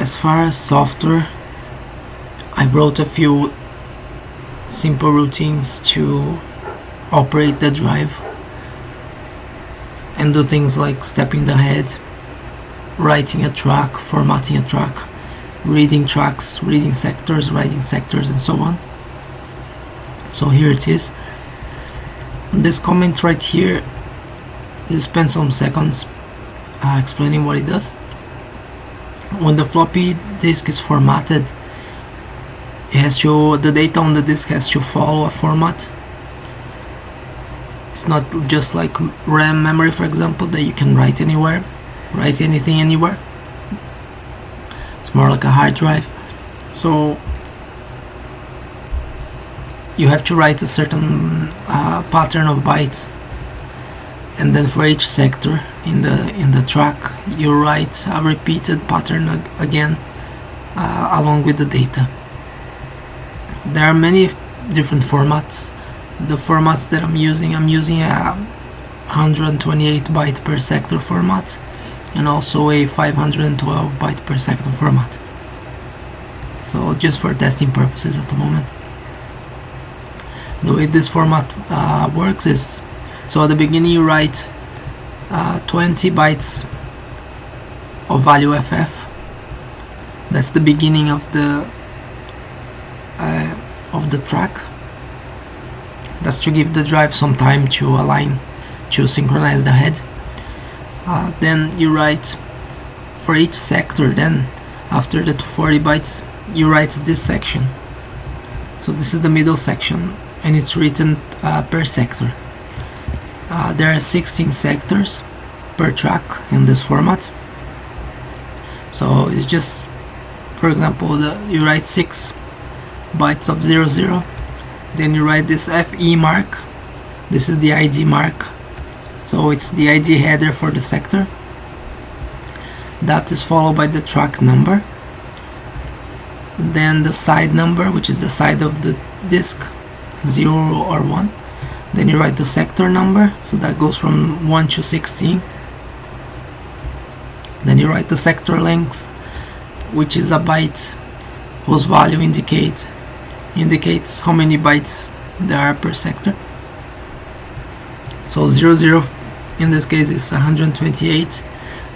As far as software, I wrote a few simple routines to operate the drive and do things like stepping the head, writing a track, formatting a track, reading tracks, reading sectors, writing sectors, and so on. So here it is. This comment right here, you spend some seconds explaining what it does. When the floppy disk is formatted, the data on the disk has to follow a format. It's not just like RAM memory, for example, that you can write anywhere, write anything anywhere. It's more like a hard drive. So you have to write a certain pattern of bytes, and then for each sector in the track you write a repeated pattern again along with the data. There are many different formats. The formats that I'm using a 128 byte per sector format and also a 512 byte per sector format. So just for testing purposes at the moment. The way this format works is, so at the beginning you write 20 bytes of value FF. That's the beginning of the track. That's to give the drive some time to align, to synchronize the head. Then you write for each sector, then after the 40 bytes you write this section. So this is the middle section and it's written per sector. There are 16 sectors per track in this format. So it's just, for example, you write 6 bytes of 00, then you write this FE mark. This is the ID mark, so it's the ID header for the sector. That is followed by the track number, then the side number, which is the side of the disk, 0 or 1. Then you write the sector number, so that goes from 1 to 16. Then you write the sector length, which is a byte whose value indicates how many bytes there are per sector. So 00 in this case is 128,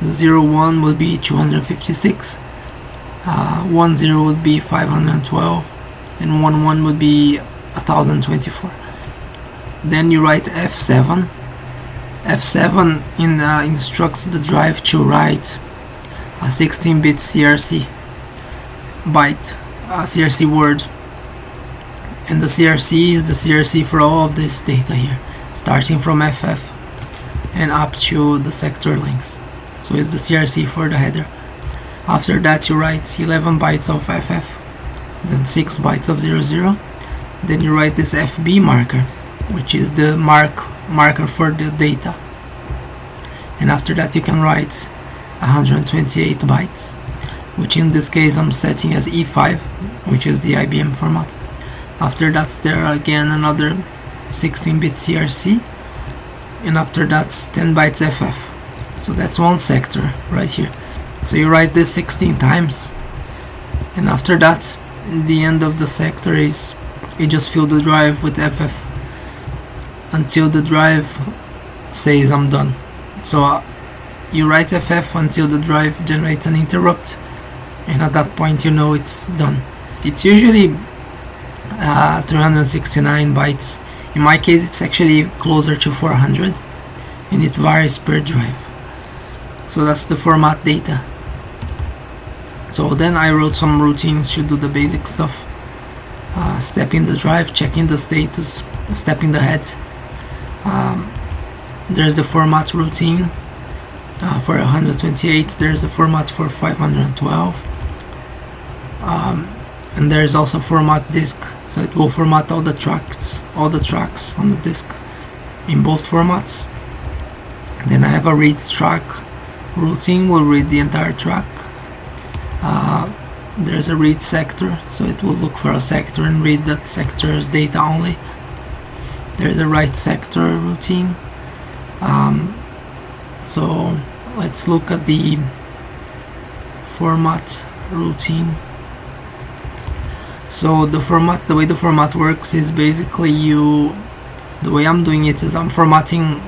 01 will be 256, 10 would be 512, and 11 would be 1024. Then you write F7. F7 instructs the drive to write a 16-bit CRC byte, a CRC word. And the CRC is the CRC for all of this data here, starting from FF and up to the sector length. So it's the CRC for the header. After that you write 11 bytes of FF, then 6 bytes of 00. Then you write this FB marker, which is the marker for the data. And after that you can write 128 bytes, which in this case I'm setting as E5, which is the IBM format. After that there are again another 16-bit CRC, and after that 10 bytes FF. So that's one sector right here. So you write this 16 times, and after that the end of the sector is you just fill the drive with FF until the drive says I'm done. So you write FF until the drive generates an interrupt, and at that point you know it's done. It's usually 369 bytes. In my case it's actually closer to 400, and it varies per drive. So that's the format data. So then I wrote some routines to do the basic stuff. Stepping the drive, checking the status, stepping the head. There's the format routine for 128. There's the format for 512. And there's also format disk, so it will format all the tracks on the disk in both formats. Then I have a read track routine, will read the entire track. There's a read sector, so it will look for a sector and read that sector's data only. There's a write sector routine. So let's look at the format routine. So the way the format works is basically the way I'm doing it is I'm formatting,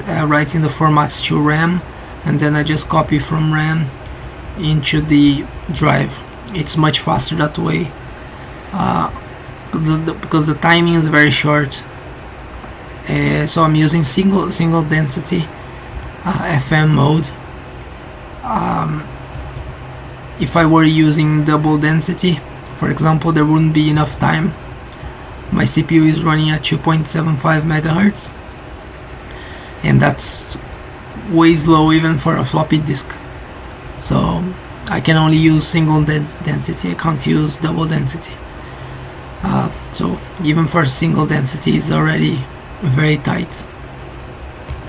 writing the formats to RAM, and then I just copy from RAM into the drive. It's much faster that way, because the timing is very short. So I'm using single density FM mode. If I were using double density, for example, there wouldn't be enough time. My CPU is running at 2.75 megahertz, and that's way slow even for a floppy disk. So I can only use single density, I can't use double density. So even for single density is already very tight.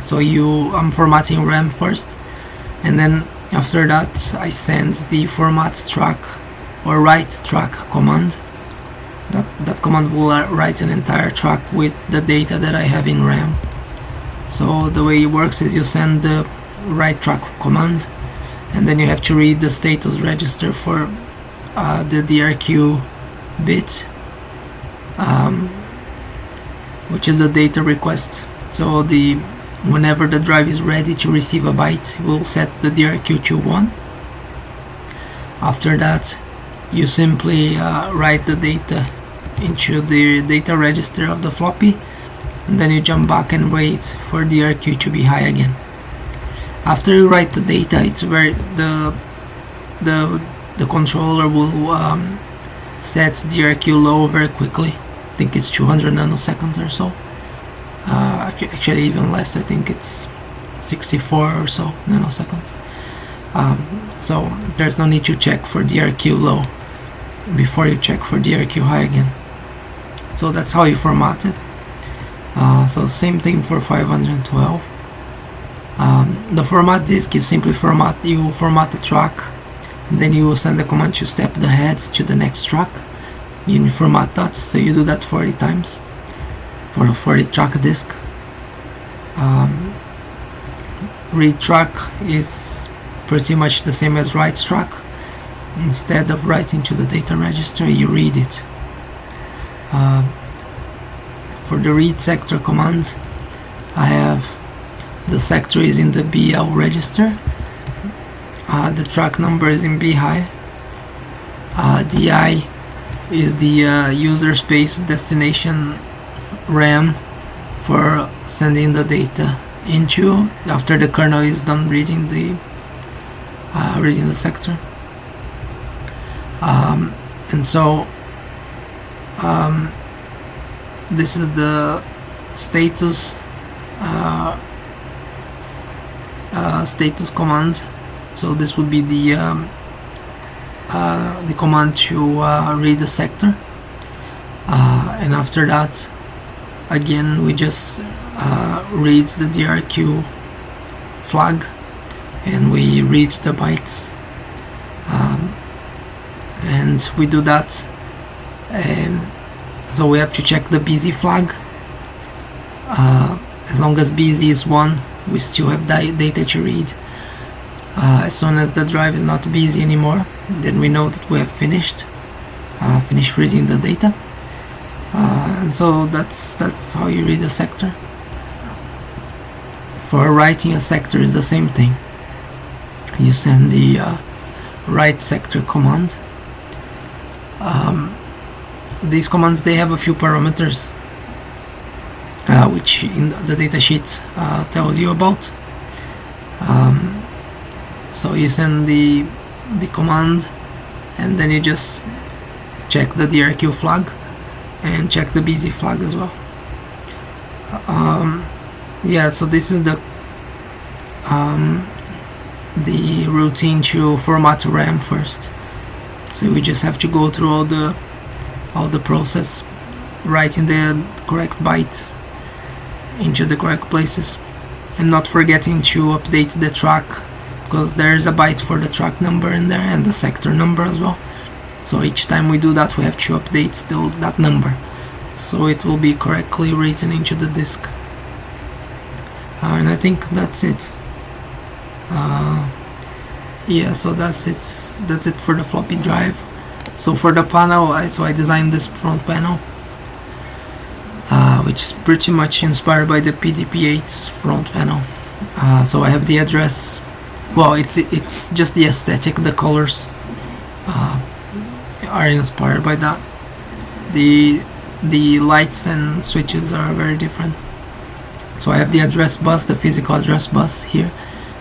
So I'm formatting RAM first, and then after that I send the format track or write track command. That command will write an entire track with the data that I have in RAM. So the way it works is you send the write track command, and then you have to read the status register for the DRQ bit, which is the data request. So whenever the drive is ready to receive a byte, we'll set the DRQ to 1. After that, you simply write the data into the data register of the floppy, and then you jump back and wait for DRQ to be high again. After you write the data, it's where the controller will set DRQ low very quickly. I think it's 200 nanoseconds or so. Actually even less, I think it's 64 or so nanoseconds. So there's no need to check for DRQ low before you check for DRQ high again. So that's how you format it. So same thing for 512. The format disk, you simply format the track, and then you will send the command to step the heads to the next track. You format that, so you do that 40 times for the track disk. Read track is pretty much the same as write track. Instead of writing to the data register, you read it. For the read sector command, I have the sector is in the BL register, the track number is in B high, DI is the user space destination RAM for sending the data into after the kernel is done reading the sector. And so this is the status command. So this would be the command to read the sector, and after that again we just read the DRQ flag and we read the bytes, and we do that. So we have to check the busy flag. As long as busy is 1, we still have data to read. As soon as the drive is not busy anymore, then we know that we have finished reading the data. And so that's how you read a sector. For writing a sector is the same thing. You send the write sector command. These commands, they have a few parameters which in the datasheet tells you about. So you send the command, and then you just check the DRQ flag and check the busy flag as well. Yeah, so this is the routine to format RAM first. So we just have to go through all the process, writing the correct bytes into the correct places, and not forgetting to update the track, because there's a byte for the track number in there and the sector number as well. So each time we do that, we have to update that number so it will be correctly written into the disk. And I think that's it. yeah, so that's it for the floppy drive. So for the panel, I designed this front panel, which is pretty much inspired by the PDP-8's front panel. So I have the address. Well, it's just the aesthetic, the colors are inspired by that. The lights and switches are very different. So I have the address bus, the physical address bus here,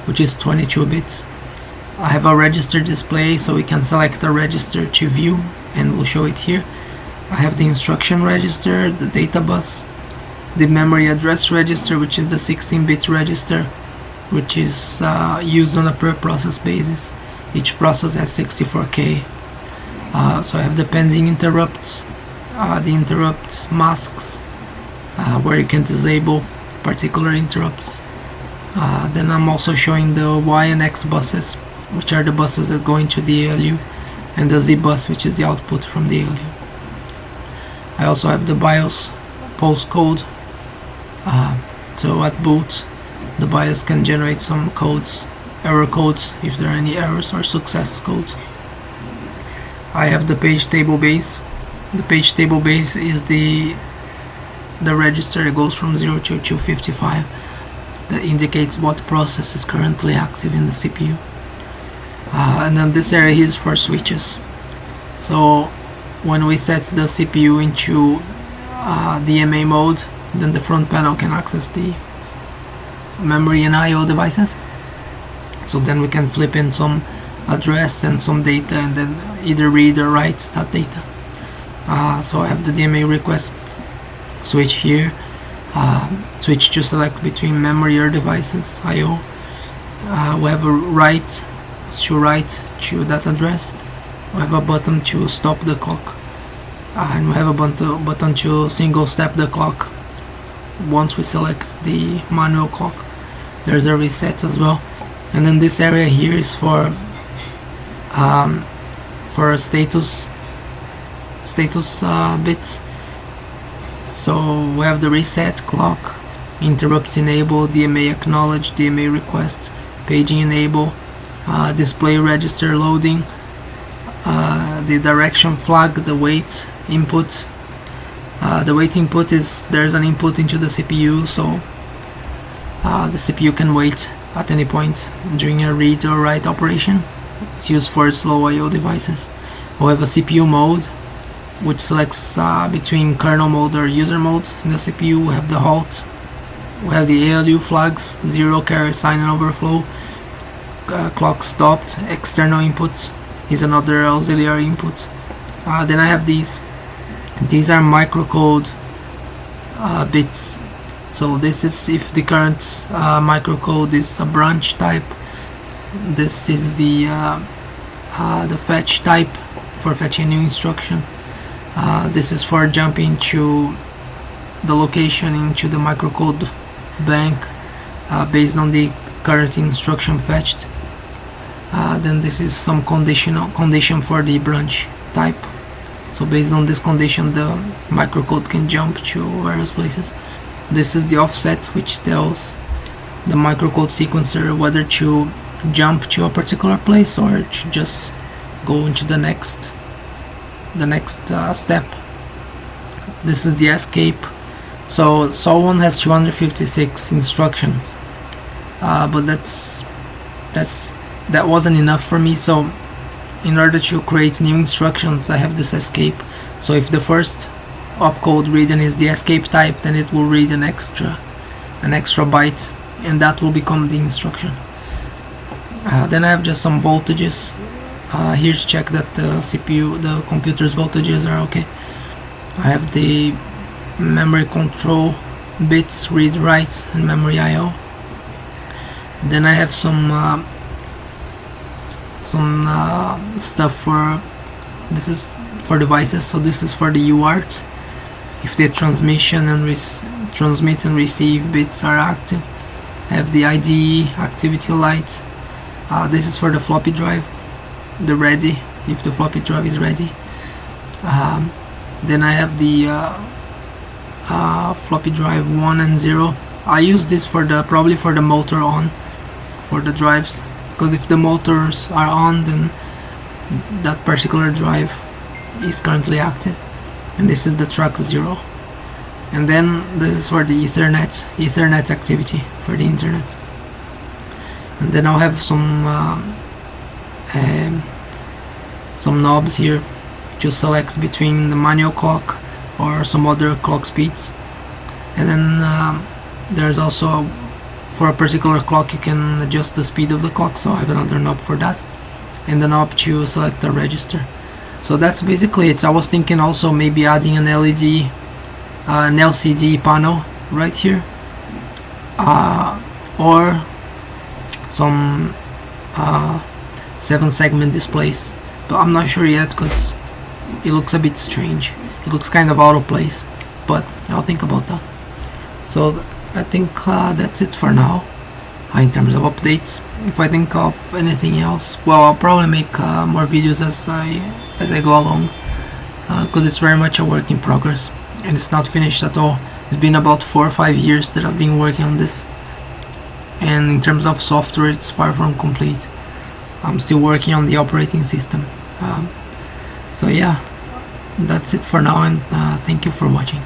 which is 22 bits. I have a register display, so we can select the register to view, and we'll show it here. I have the instruction register, the data bus, the memory address register, which is the 16-bit register, which is used on a per process basis. Each process has 64K. So I have the pending interrupts, the interrupt masks, where you can disable particular interrupts. Then I'm also showing the Y and X buses, which are the buses that go into the ALU, and the Z bus, which is the output from the ALU. I also have the BIOS postcode. So at boot, the BIOS can generate some codes, error codes, if there are any errors, or success codes. I have the page table base. The page table base is the register that goes from 0 to 255 that indicates what process is currently active in the CPU. And then this area is for switches. So when we set the CPU into DMA mode, then the front panel can access the memory and I/O devices. So then we can flip in some address and some data, and then either read or write that data. So I have the DMA request switch here, switch to select between memory or devices, I/O. We have a write to that address. We have a button to stop the clock, and we have a button to single step the clock once we select the manual clock. There's a reset as well, and then this area here is for status bits. So we have the reset clock, interrupts enable, DMA acknowledge, DMA request, paging enable, display register loading, the direction flag, the wait input. The wait input is there's an input into the CPU, so the CPU can wait at any point during a read or write operation. It's used for slow I/O devices. We have a CPU mode, which selects between kernel mode or user mode in the CPU. We have the halt. We have the ALU flags, 0, carry sign and overflow, clock stopped, external input is another auxiliary input. Then I have these are microcode bits. So this is if the current microcode is a branch type. This is the fetch type for fetching a new instruction. This is for jumping to the location into the microcode bank based on the current instruction fetched. Then this is some condition for the branch type. So based on this condition, the microcode can jump to various places. This is the offset, which tells the microcode sequencer whether to jump to a particular place or to just go into the next step. This is the escape. So Sol-1 has 256 instructions, but that wasn't enough for me. So in order to create new instructions, I have this escape. So if the first opcode reading is the escape type, then it will read an extra byte, and that will become the instruction. Then I have just some voltages here to check that the computer's voltages are okay. I have the memory control bits, read, write, and memory I/O. Then I have some stuff for, this is for devices, so this is for the UART. If the transmit and receive bits are active. I have the IDE activity light. This is for the floppy drive, the ready, if the floppy drive is ready. Then I have the floppy drive 1 and 0. I use this for probably for the motor on, for the drives. because if the motors are on, then that particular drive is currently active. And this is the track 0. And then this is for the Ethernet activity for the internet. And then I'll have some knobs here to select between the manual clock or some other clock speeds. And then there's also, for a particular clock, you can adjust the speed of the clock, so I have another knob for that, and the knob to select the register. So that's basically it. I was thinking also maybe adding an LED, an LCD panel right here, or some 7-segment displays, but I'm not sure yet because it looks a bit strange. It looks kind of out of place, but I'll think about that. So I think that's it for now in terms of updates. If I think of anything else, well, I'll probably make more videos as I go along, because it's very much a work in progress and it's not finished at all. It's been about 4 or 5 years that I've been working on this, and in terms of software, it's far from complete. I'm still working on the operating system. So yeah, that's it for now, and thank you for watching.